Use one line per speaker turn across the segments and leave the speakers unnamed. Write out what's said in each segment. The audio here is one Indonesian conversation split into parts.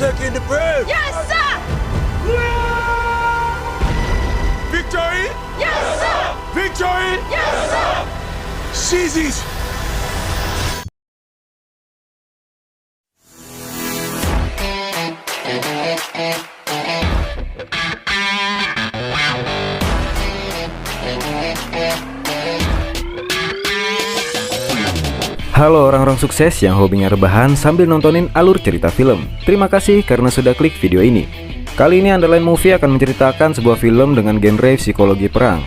taking the bridge!
Yes, sir!
Victory!
Yes, sir!
Victory!
Yes, sir!
Seize
Halo orang-orang sukses yang hobinya rebahan sambil nontonin alur cerita film. Terima kasih karena sudah klik video ini. Kali ini Underline Movie akan menceritakan sebuah film dengan genre psikologi perang.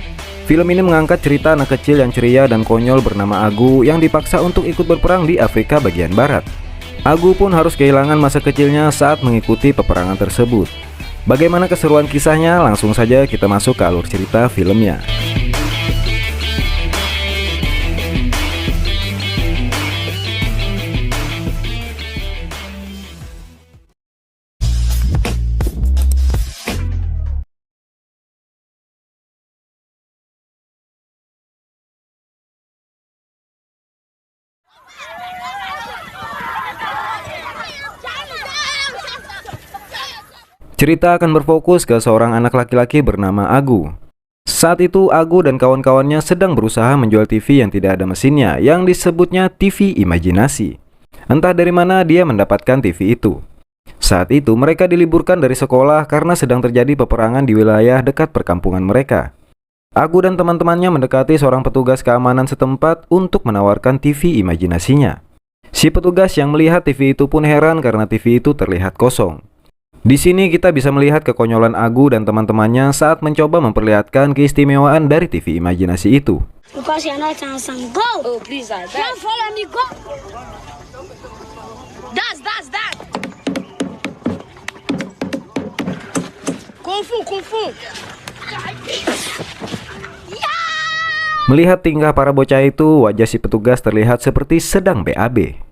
Film ini mengangkat cerita anak kecil yang ceria dan konyol bernama Agu yang dipaksa untuk ikut berperang di Afrika bagian barat. Agu pun harus kehilangan masa kecilnya saat mengikuti peperangan tersebut. Bagaimana keseruan kisahnya? Langsung saja kita masuk ke alur cerita filmnya. Cerita akan berfokus ke seorang anak laki-laki bernama Agu. Saat itu Agu dan kawan-kawannya sedang berusaha menjual TV yang tidak ada mesinnya, yang disebutnya TV imajinasi. Entah dari mana dia mendapatkan TV itu. Saat itu mereka diliburkan dari sekolah karena sedang terjadi peperangan di wilayah dekat perkampungan mereka. Agu dan teman-temannya mendekati seorang petugas keamanan setempat untuk menawarkan TV imajinasinya. Si petugas yang melihat TV itu pun heran karena TV itu terlihat kosong. Di sini kita bisa melihat kekonyolan Agu dan teman-temannya saat mencoba memperlihatkan keistimewaan dari TV imajinasi itu.
Because you're not handsome. Go!
Oh, please, I beg.
Don't follow me, go!
That's that! Kung Fu!
Melihat tingkah para bocah itu, wajah si petugas terlihat seperti sedang BAB.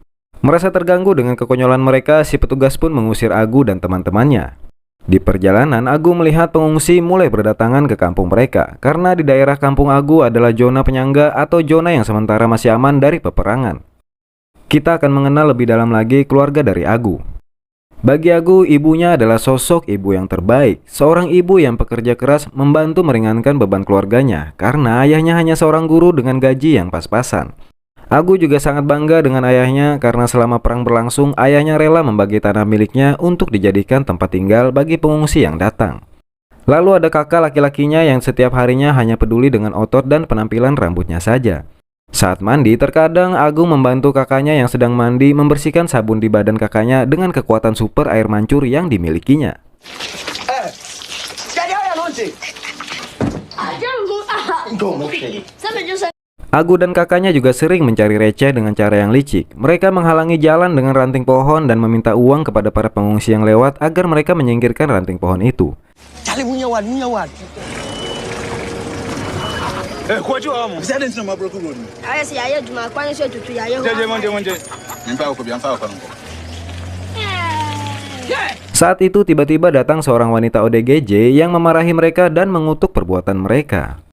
Merasa terganggu dengan kekonyolan mereka, si petugas pun mengusir Agu dan teman-temannya. Di perjalanan, Agu melihat pengungsi mulai berdatangan ke kampung mereka, karena di daerah kampung Agu adalah zona penyangga atau zona yang sementara masih aman dari peperangan. Kita akan mengenal lebih dalam lagi keluarga dari Agu. Bagi Agu, ibunya adalah sosok ibu yang terbaik, seorang ibu yang pekerja keras membantu meringankan beban keluarganya, karena ayahnya hanya seorang guru dengan gaji yang pas-pasan. Agu juga sangat bangga dengan ayahnya karena selama perang berlangsung, ayahnya rela membagi tanah miliknya untuk dijadikan tempat tinggal bagi pengungsi yang datang. Lalu ada kakak laki-lakinya yang setiap harinya hanya peduli dengan otot dan penampilan rambutnya saja. Saat mandi, terkadang Agung membantu kakaknya yang sedang mandi membersihkan sabun di badan kakaknya dengan kekuatan super air mancur yang dimilikinya. Agu dan kakaknya juga sering mencari receh dengan cara yang licik. Mereka menghalangi jalan dengan ranting pohon dan meminta uang kepada para pengungsi yang lewat agar mereka menyingkirkan ranting pohon itu. Saat itu tiba-tiba datang seorang wanita ODGJ yang memarahi mereka dan mengutuk perbuatan mereka.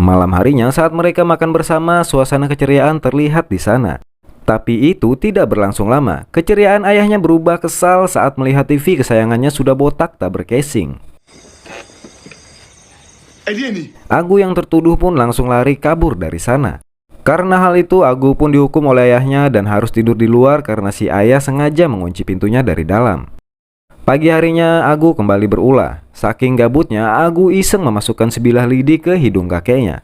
Malam harinya saat mereka makan bersama, suasana keceriaan terlihat di sana. Tapi itu tidak berlangsung lama. Keceriaan ayahnya berubah kesal saat melihat TV kesayangannya sudah botak tak bercasing. Agu yang tertuduh pun langsung lari kabur dari sana. Karena hal itu, Agu pun dihukum oleh ayahnya dan harus tidur di luar karena si ayah sengaja mengunci pintunya dari dalam. Pagi harinya, Agu kembali berulah. Saking gabutnya, Agu iseng memasukkan sebilah lidi ke hidung kakeknya.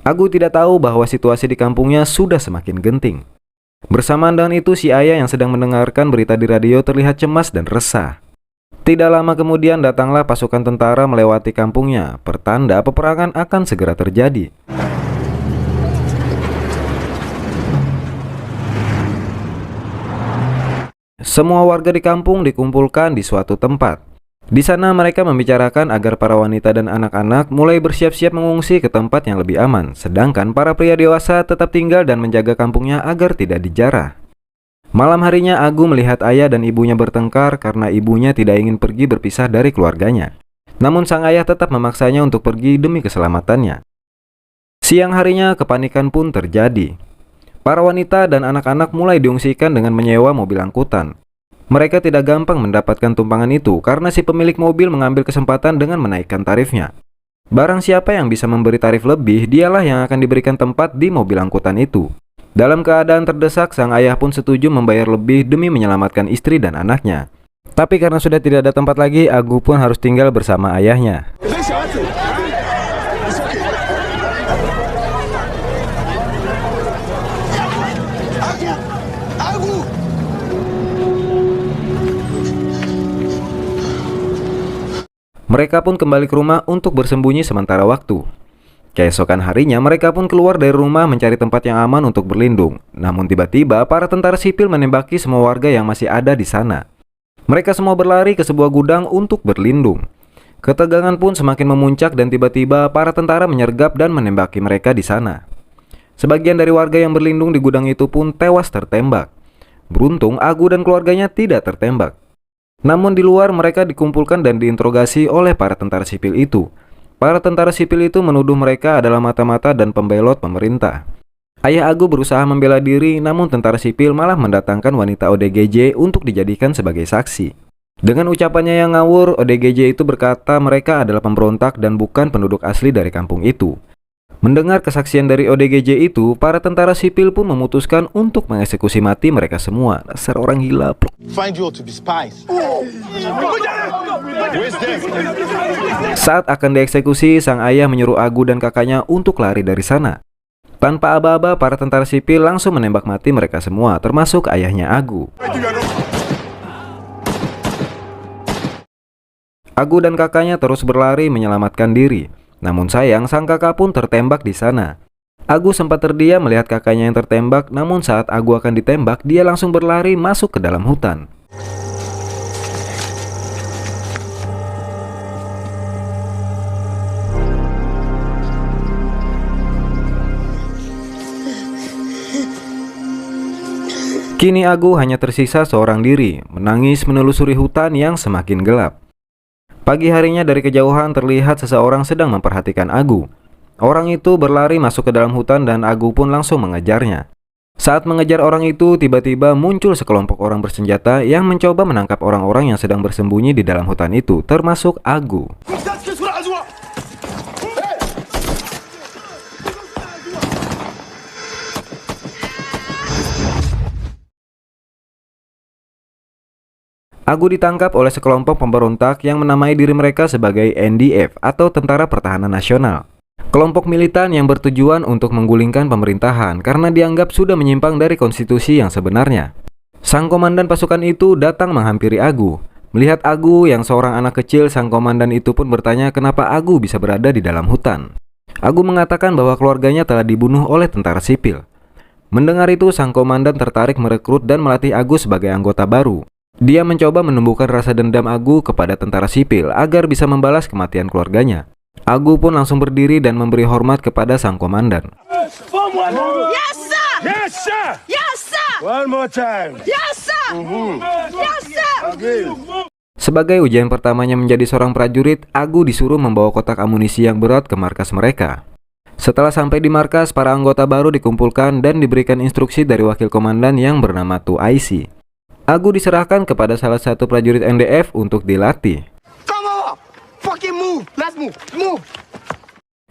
Agu tidak tahu bahwa situasi di kampungnya sudah semakin genting. Bersamaan dengan itu, si ayah yang sedang mendengarkan berita di radio terlihat cemas dan resah. Tidak lama kemudian datanglah pasukan tentara melewati kampungnya, pertanda peperangan akan segera terjadi. Semua warga di kampung dikumpulkan di suatu tempat. Di sana mereka membicarakan agar para wanita dan anak-anak mulai bersiap-siap mengungsi ke tempat yang lebih aman, sedangkan para pria dewasa tetap tinggal dan menjaga kampungnya agar tidak dijarah. Malam harinya Agu melihat ayah dan ibunya bertengkar karena ibunya tidak ingin pergi berpisah dari keluarganya. Namun sang ayah tetap memaksanya untuk pergi demi keselamatannya. Siang harinya kepanikan pun terjadi. Para wanita dan anak-anak mulai diungsikan dengan menyewa mobil angkutan. Mereka tidak gampang mendapatkan tumpangan itu karena si pemilik mobil mengambil kesempatan dengan menaikkan tarifnya. Barang siapa yang bisa memberi tarif lebih, dialah yang akan diberikan tempat di mobil angkutan itu. Dalam keadaan terdesak, sang ayah pun setuju membayar lebih demi menyelamatkan istri dan anaknya. Tapi karena sudah tidak ada tempat lagi, Agu pun harus tinggal bersama ayahnya. Mereka pun kembali ke rumah untuk bersembunyi sementara waktu. Keesokan harinya mereka pun keluar dari rumah mencari tempat yang aman untuk berlindung. Namun tiba-tiba para tentara sipil menembaki semua warga yang masih ada di sana. Mereka semua berlari ke sebuah gudang untuk berlindung. Ketegangan pun semakin memuncak dan tiba-tiba para tentara menyergap dan menembaki mereka di sana. Sebagian dari warga yang berlindung di gudang itu pun tewas tertembak. Beruntung Agu dan keluarganya tidak tertembak. Namun di luar mereka dikumpulkan dan diinterogasi oleh para tentara sipil itu. Para tentara sipil itu menuduh mereka adalah mata-mata dan pembelot pemerintah. Ayah Agu berusaha membela diri, namun tentara sipil malah mendatangkan wanita ODGJ untuk dijadikan sebagai saksi. Dengan ucapannya yang ngawur, ODGJ itu berkata mereka adalah pemberontak dan bukan penduduk asli dari kampung itu. Mendengar kesaksian dari ODGJ itu, para tentara sipil pun memutuskan untuk mengeksekusi mati mereka semua. Dasar orang gila.
Find you all to be spies.
Saat akan dieksekusi, sang ayah menyuruh Agu dan kakaknya untuk lari dari sana. Tanpa aba-aba, para tentara sipil langsung menembak mati mereka semua, termasuk ayahnya Agu. Agu dan kakaknya terus berlari menyelamatkan diri. Namun sayang, sang kakak pun tertembak di sana. Agu sempat terdiam melihat kakaknya yang tertembak, namun saat Agu akan ditembak, dia langsung berlari masuk ke dalam hutan. Kini Agu hanya tersisa seorang diri, menangis menelusuri hutan yang semakin gelap. Pagi harinya dari kejauhan terlihat seseorang sedang memperhatikan Agu. Orang itu berlari masuk ke dalam hutan dan Agu pun langsung mengejarnya. Saat mengejar orang itu, tiba-tiba muncul sekelompok orang bersenjata yang mencoba menangkap orang-orang yang sedang bersembunyi di dalam hutan itu, termasuk Agu. Agu ditangkap oleh sekelompok pemberontak yang menamai diri mereka sebagai NDF atau Tentara Pertahanan Nasional. Kelompok militan yang bertujuan untuk menggulingkan pemerintahan karena dianggap sudah menyimpang dari konstitusi yang sebenarnya. Sang komandan pasukan itu datang menghampiri Agu. Melihat Agu yang seorang anak kecil, sang komandan itu pun bertanya kenapa Agu bisa berada di dalam hutan. Agu mengatakan bahwa keluarganya telah dibunuh oleh tentara sipil. Mendengar itu, sang komandan tertarik merekrut dan melatih Agu sebagai anggota baru. Dia mencoba menumbuhkan rasa dendam Agu kepada tentara sipil agar bisa membalas kematian keluarganya. Agu pun langsung berdiri dan memberi hormat kepada sang komandan.
Yes, sir!
Yes, sir!
Yes, sir!
One more time.
Yes, sir! Yes, sir!
Again.
Sebagai ujian pertamanya menjadi seorang prajurit, Agu disuruh membawa kotak amunisi yang berat ke markas mereka. Setelah sampai di markas, para anggota baru dikumpulkan dan diberikan instruksi dari wakil komandan yang bernama Tu Aisi. Agu diserahkan kepada salah satu prajurit NDF untuk dilatih.
Come on! Fucking move! Let's move! Move!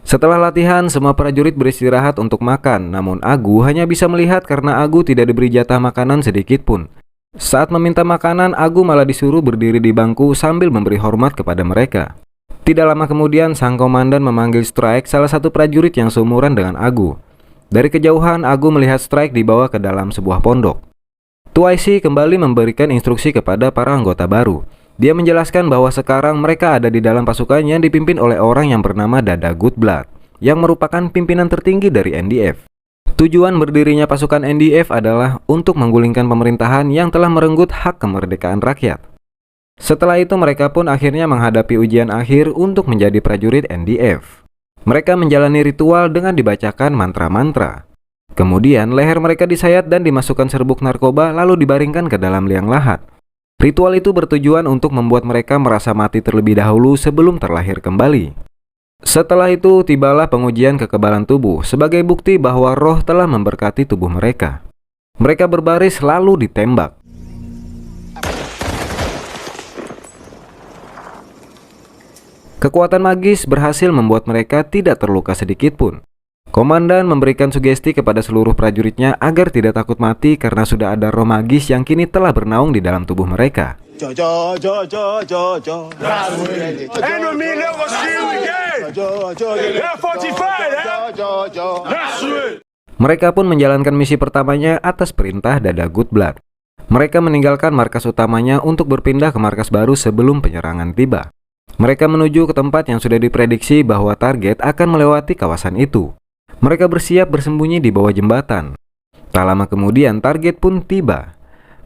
Setelah latihan, semua prajurit beristirahat untuk makan. Namun Agu hanya bisa melihat karena Agu tidak diberi jatah makanan sedikit pun. Saat meminta makanan, Agu malah disuruh berdiri di bangku sambil memberi hormat kepada mereka. Tidak lama kemudian, sang komandan memanggil Strike, salah satu prajurit yang seumuran dengan Agu. Dari kejauhan, Agu melihat Strike dibawa ke dalam sebuah pondok. Tuaisi kembali memberikan instruksi kepada para anggota baru. Dia menjelaskan bahwa sekarang mereka ada di dalam pasukan yang dipimpin oleh orang yang bernama Dada Goodblood, yang merupakan pimpinan tertinggi dari NDF. Tujuan berdirinya pasukan NDF adalah untuk menggulingkan pemerintahan yang telah merenggut hak kemerdekaan rakyat. Setelah itu mereka pun akhirnya menghadapi ujian akhir untuk menjadi prajurit NDF. Mereka menjalani ritual dengan dibacakan mantra-mantra. Kemudian leher mereka disayat dan dimasukkan serbuk narkoba lalu dibaringkan ke dalam liang lahat. Ritual itu bertujuan untuk membuat mereka merasa mati terlebih dahulu sebelum terlahir kembali. Setelah itu tibalah pengujian kekebalan tubuh sebagai bukti bahwa roh telah memberkati tubuh mereka. Mereka berbaris lalu ditembak. Kekuatan magis berhasil membuat mereka tidak terluka sedikit pun. Komandan memberikan sugesti kepada seluruh prajuritnya agar tidak takut mati karena sudah ada roh magis yang kini telah bernaung di dalam tubuh mereka.
Enemy never steal again. F-45, That's it.
Mereka pun menjalankan misi pertamanya atas perintah Dada Goodblood. Mereka meninggalkan markas utamanya untuk berpindah ke markas baru sebelum penyerangan tiba. Mereka menuju ke tempat yang sudah diprediksi bahwa target akan melewati kawasan itu. Mereka bersiap bersembunyi di bawah jembatan. Tak lama kemudian target pun tiba.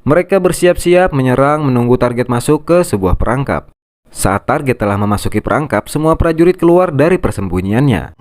Mereka bersiap-siap menyerang menunggu target masuk ke sebuah perangkap. Saat target telah memasuki perangkap, semua prajurit keluar dari persembunyiannya.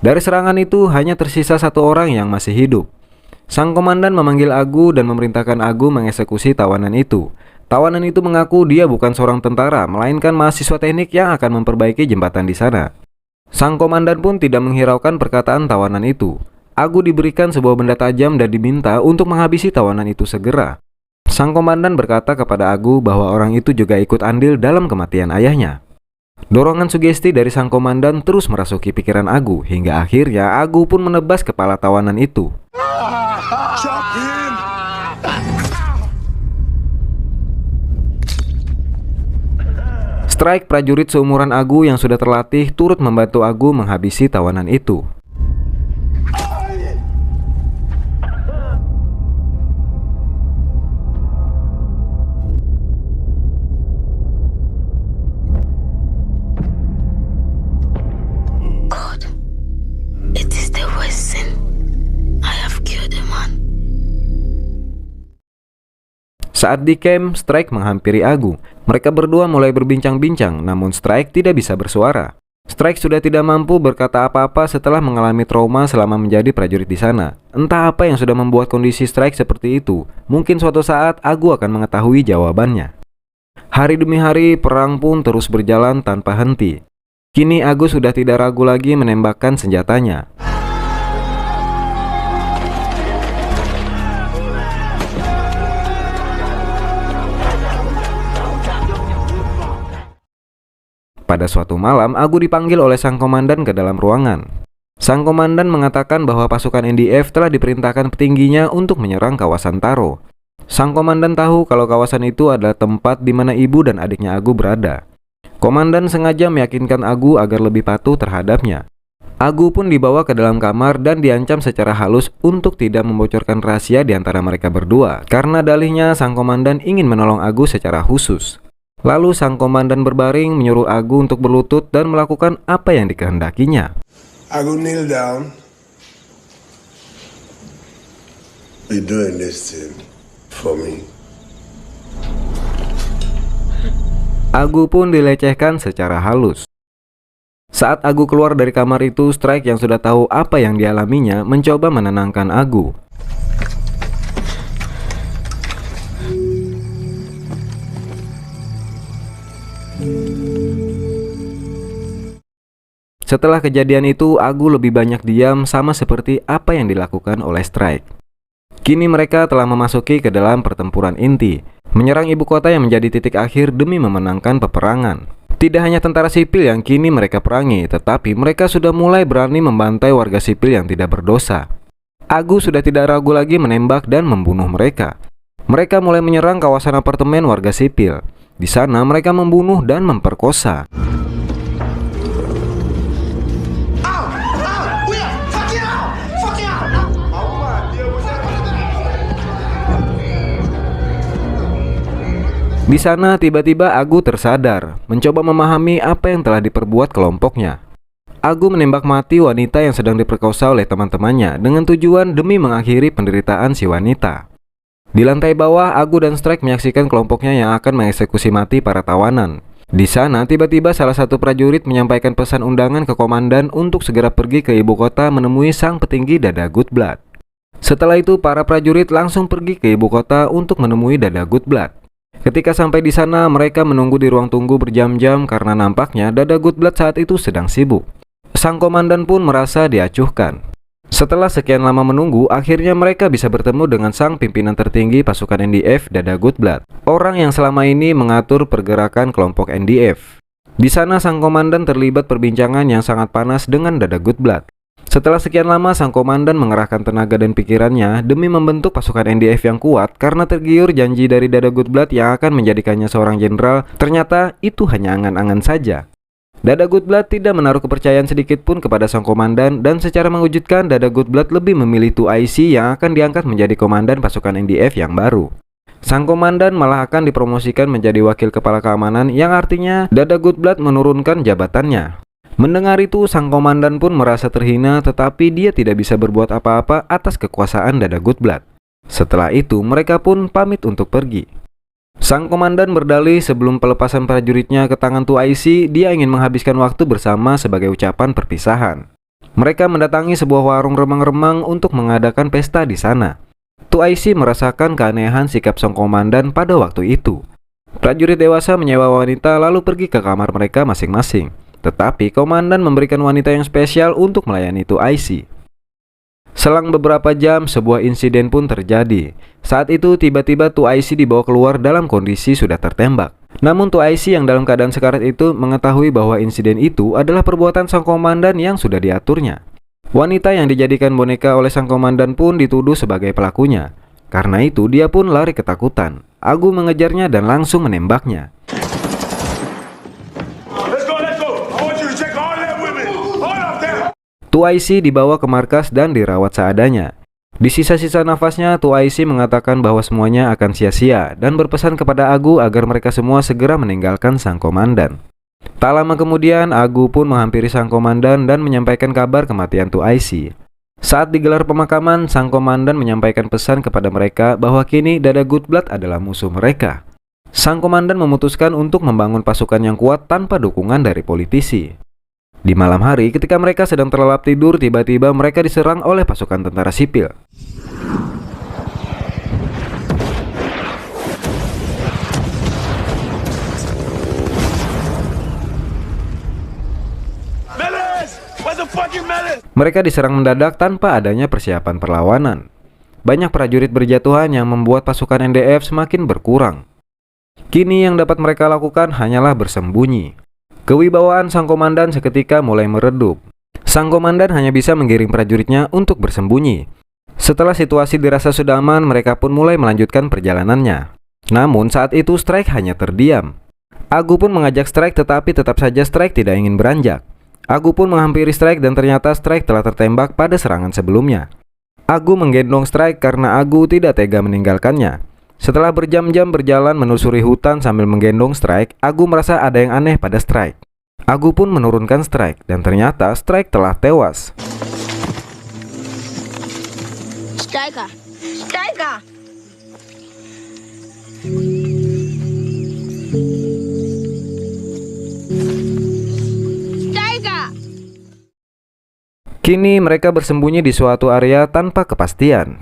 Dari serangan itu hanya tersisa satu orang yang masih hidup. Sang komandan memanggil Agu dan memerintahkan Agu mengeksekusi tawanan itu. Tawanan itu mengaku dia bukan seorang tentara, melainkan mahasiswa teknik yang akan memperbaiki jembatan di sana. Sang komandan pun tidak menghiraukan perkataan tawanan itu. Agu diberikan sebuah benda tajam dan diminta untuk menghabisi tawanan itu segera. Sang komandan berkata kepada Agu bahwa orang itu juga ikut andil dalam kematian ayahnya. Dorongan sugesti dari sang komandan terus merasuki pikiran Agu hingga akhirnya Agu pun menebas kepala tawanan itu. Strike, prajurit seumuran Agu yang sudah terlatih, turut membantu Agu menghabisi tawanan itu. Saat di camp, Strike menghampiri Agu. Mereka berdua mulai berbincang-bincang, namun Strike tidak bisa bersuara. Strike sudah tidak mampu berkata apa-apa setelah mengalami trauma selama menjadi prajurit di sana. Entah apa yang sudah membuat kondisi Strike seperti itu. Mungkin suatu saat Agu akan mengetahui jawabannya. Hari demi hari, perang pun terus berjalan tanpa henti. Kini Agu sudah tidak ragu lagi menembakkan senjatanya. Pada suatu malam, Agu dipanggil oleh sang komandan ke dalam ruangan. Sang komandan mengatakan bahwa pasukan NDF telah diperintahkan petingginya untuk menyerang kawasan Taro. Sang komandan tahu kalau kawasan itu adalah tempat di mana ibu dan adiknya Agu berada. Komandan sengaja meyakinkan Agu agar lebih patuh terhadapnya. Agu pun dibawa ke dalam kamar dan diancam secara halus untuk tidak membocorkan rahasia di antara mereka berdua. Karena dalihnya sang komandan ingin menolong Agu secara khusus. Lalu sang komandan berbaring menyuruh Agu untuk berlutut dan melakukan apa yang dikehendakinya.
Agu, kneel down. Be doing this thing for me.
Agu pun dilecehkan secara halus. Saat Agu keluar dari kamar itu, Strike yang sudah tahu apa yang dialaminya mencoba menenangkan Agu. Setelah kejadian itu, Agu lebih banyak diam sama seperti apa yang dilakukan oleh Strike. Kini mereka telah memasuki ke dalam pertempuran inti, menyerang ibu kota yang menjadi titik akhir demi memenangkan peperangan. Tidak hanya tentara sipil yang kini mereka perangi, tetapi mereka sudah mulai berani membantai warga sipil yang tidak berdosa. Agu sudah tidak ragu lagi menembak dan membunuh mereka. Mereka mulai menyerang kawasan apartemen warga sipil. Di sana mereka membunuh dan memperkosa. Di sana tiba-tiba Agu tersadar, mencoba memahami apa yang telah diperbuat kelompoknya. Agu menembak mati wanita yang sedang diperkosa oleh teman-temannya dengan tujuan demi mengakhiri penderitaan si wanita. Di lantai bawah, Agu dan Strike menyaksikan kelompoknya yang akan mengeksekusi mati para tawanan. Di sana tiba-tiba salah satu prajurit menyampaikan pesan undangan ke komandan untuk segera pergi ke ibu kota menemui sang petinggi Dada Goodblood. Setelah itu para prajurit langsung pergi ke ibu kota untuk menemui Dada Goodblood. Ketika sampai di sana, mereka menunggu di ruang tunggu berjam-jam karena nampaknya Dada Goodblood saat itu sedang sibuk. Sang komandan pun merasa diacuhkan. Setelah sekian lama menunggu, akhirnya mereka bisa bertemu dengan sang pimpinan tertinggi pasukan NDF, Dada Goodblood, orang yang selama ini mengatur pergerakan kelompok NDF. Di sana sang komandan terlibat perbincangan yang sangat panas dengan Dada Goodblood. Setelah sekian lama, sang komandan mengerahkan tenaga dan pikirannya demi membentuk pasukan NDF yang kuat karena tergiur janji dari Dada Goodblood yang akan menjadikannya seorang jenderal. Ternyata itu hanya angan-angan saja. Dada Goodblood tidak menaruh kepercayaan sedikit pun kepada sang komandan, dan secara mengejutkan Dada Goodblood lebih memilih 2IC yang akan diangkat menjadi komandan pasukan NDF yang baru. Sang komandan malah akan dipromosikan menjadi wakil kepala keamanan, yang artinya Dada Goodblood menurunkan jabatannya. Mendengar itu, sang komandan pun merasa terhina, tetapi dia tidak bisa berbuat apa-apa atas kekuasaan Dada Goodblood. Setelah itu, mereka pun pamit untuk pergi. Sang komandan berdalih sebelum pelepasan prajuritnya ke tangan 2IC, dia ingin menghabiskan waktu bersama sebagai ucapan perpisahan. Mereka mendatangi sebuah warung remang-remang untuk mengadakan pesta di sana. 2IC merasakan keanehan sikap sang komandan pada waktu itu. Prajurit dewasa menyewa wanita lalu pergi ke kamar mereka masing-masing. Tetapi komandan memberikan wanita yang spesial untuk melayani 2IC. Selang beberapa jam, sebuah insiden pun terjadi. Saat itu tiba-tiba 2IC dibawa keluar dalam kondisi sudah tertembak. Namun 2IC yang dalam keadaan sekarat itu mengetahui bahwa insiden itu adalah perbuatan sang komandan yang sudah diaturnya. Wanita yang dijadikan boneka oleh sang komandan pun dituduh sebagai pelakunya. Karena itu dia pun lari ketakutan. Agu mengejarnya dan langsung menembaknya. 2IC dibawa ke markas dan dirawat seadanya. Di sisa-sisa nafasnya, 2IC mengatakan bahwa semuanya akan sia-sia dan berpesan kepada Agu agar mereka semua segera meninggalkan sang komandan. Tak lama kemudian, Agu pun menghampiri sang komandan dan menyampaikan kabar kematian 2IC. Saat digelar pemakaman, sang komandan menyampaikan pesan kepada mereka bahwa kini Dada Goodblood adalah musuh mereka. Sang komandan memutuskan untuk membangun pasukan yang kuat tanpa dukungan dari politisi. Di malam hari, ketika mereka sedang terlelap tidur, tiba-tiba mereka diserang oleh pasukan tentara sipil. Mereka diserang mendadak tanpa adanya persiapan perlawanan. Banyak prajurit berjatuhan yang membuat pasukan NDF semakin berkurang. Kini yang dapat mereka lakukan hanyalah bersembunyi. Kewibawaan sang komandan seketika mulai meredup. Sang komandan hanya bisa menggiring prajuritnya untuk bersembunyi. Setelah situasi dirasa sudah aman, mereka pun mulai melanjutkan perjalanannya. Namun saat itu Strike hanya terdiam. Agu pun mengajak Strike, tetapi tetap saja Strike tidak ingin beranjak. Agu pun menghampiri Strike dan ternyata Strike telah tertembak pada serangan sebelumnya. Agu menggendong Strike karena Agu tidak tega meninggalkannya. Setelah berjam-jam berjalan menelusuri hutan sambil menggendong Strike, Agu merasa ada yang aneh pada Strike. Agu pun menurunkan Strike dan ternyata Strike telah tewas.
Striker. Striker. Striker.
Kini mereka bersembunyi di suatu area tanpa kepastian.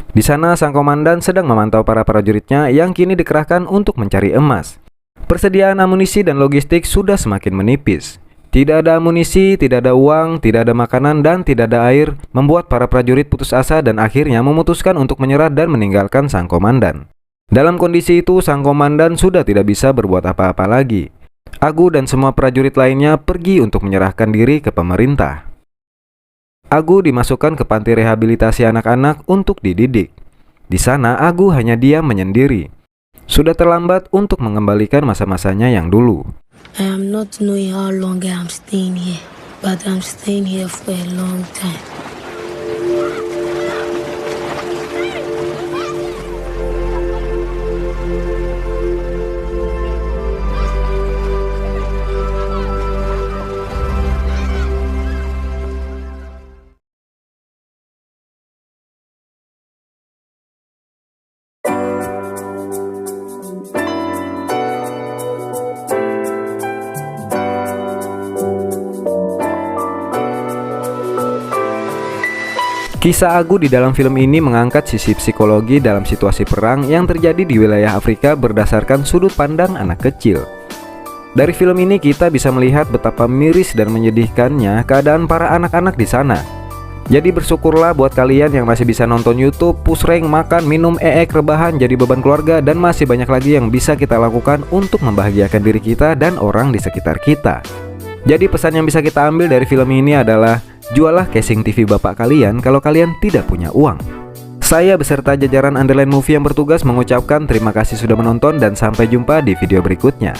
Di sana sang komandan sedang memantau para prajuritnya yang kini dikerahkan untuk mencari emas. Persediaan amunisi dan logistik sudah semakin menipis. Tidak ada amunisi, tidak ada uang, tidak ada makanan, dan tidak ada air, membuat para prajurit putus asa dan akhirnya memutuskan untuk menyerah dan meninggalkan sang komandan. Dalam kondisi itu, sang komandan sudah tidak bisa berbuat apa-apa lagi. Agu dan semua prajurit lainnya pergi untuk menyerahkan diri ke pemerintah. Agu dimasukkan ke panti rehabilitasi anak-anak untuk dididik. Di sana Agu hanya diam menyendiri. Sudah terlambat untuk mengembalikan masa-masanya yang dulu.
I am not knowing how long I am staying here, but I'm staying here for a long time.
Kisah Agu di dalam film ini mengangkat sisi psikologi dalam situasi perang yang terjadi di wilayah Afrika berdasarkan sudut pandang anak kecil. Dari film ini kita bisa melihat betapa miris dan menyedihkannya keadaan para anak-anak di sana. Jadi bersyukurlah buat kalian yang masih bisa nonton YouTube, push rank, makan, minum, rebahan, jadi beban keluarga, dan masih banyak lagi yang bisa kita lakukan untuk membahagiakan diri kita dan orang di sekitar kita. Jadi pesan yang bisa kita ambil dari film ini adalah jualah casing TV bapak kalian kalau kalian tidak punya uang. Saya beserta jajaran Underline Movie yang bertugas mengucapkan terima kasih sudah menonton dan sampai jumpa di video berikutnya.